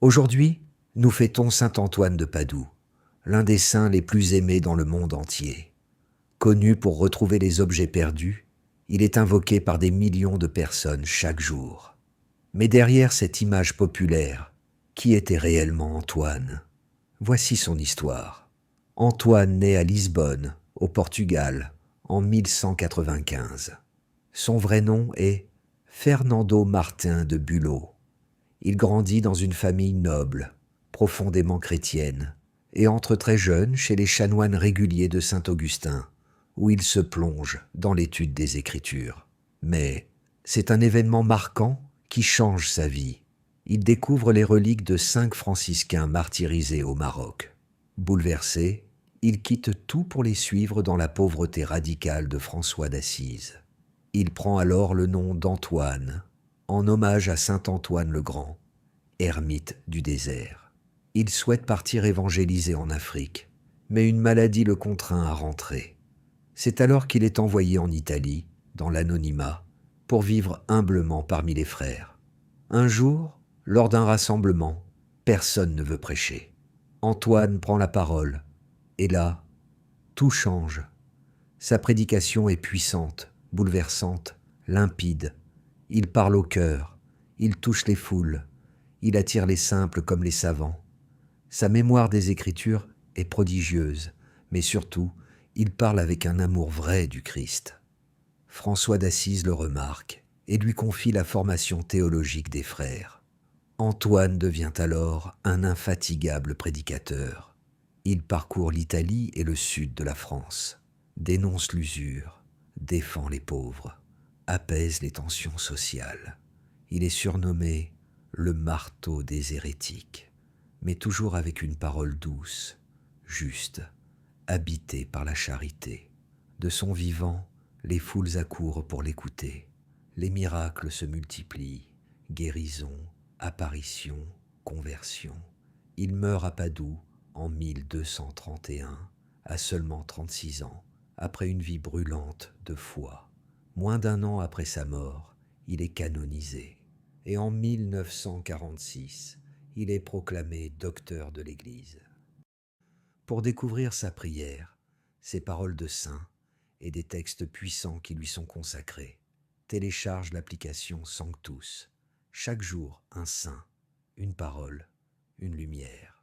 Aujourd'hui, nous fêtons saint Antoine de Padoue, l'un des saints les plus aimés dans le monde entier. Connu pour retrouver les objets perdus, il est invoqué par des millions de personnes chaque jour. Mais derrière cette image populaire, qui était réellement Antoine? Voici son histoire. Antoine naît à Lisbonne, au Portugal, en 1195. Son vrai nom est Fernando Martin de Bülow. Il grandit dans une famille noble, profondément chrétienne, et entre très jeune chez les chanoines réguliers de Saint-Augustin, où il se plonge dans l'étude des Écritures. Mais c'est un événement marquant qui change sa vie. Il découvre les reliques de 5 franciscains martyrisés au Maroc. Bouleversé, il quitte tout pour les suivre dans la pauvreté radicale de François d'Assise. Il prend alors le nom d'Antoine, en hommage à saint Antoine le Grand, ermite du désert. Il souhaite partir évangéliser en Afrique, mais une maladie le contraint à rentrer. C'est alors qu'il est envoyé en Italie, dans l'anonymat, pour vivre humblement parmi les frères. Un jour, lors d'un rassemblement, personne ne veut prêcher. Antoine prend la parole, et là, tout change. Sa prédication est puissante, bouleversante, limpide. Il parle au cœur, il touche les foules, il attire les simples comme les savants. Sa mémoire des Écritures est prodigieuse, mais surtout, il parle avec un amour vrai du Christ. François d'Assise le remarque et lui confie la formation théologique des frères. Antoine devient alors un infatigable prédicateur. Il parcourt l'Italie et le sud de la France, dénonce l'usure, défend les pauvres, apaise les tensions sociales. Il est surnommé le marteau des hérétiques, mais toujours avec une parole douce, juste, habitée par la charité. De son vivant, les foules accourent pour l'écouter. Les miracles se multiplient, guérisons, apparitions, conversions. Il meurt à Padoue en 1231, à seulement 36 ans, après une vie brûlante de foi. Moins d'un an après sa mort, il est canonisé. Et en 1946, il est proclamé docteur de l'Église. Pour découvrir sa prière, ses paroles de saint et des textes puissants qui lui sont consacrés, télécharge l'application Sanctus. Chaque jour, un saint, une parole, une lumière.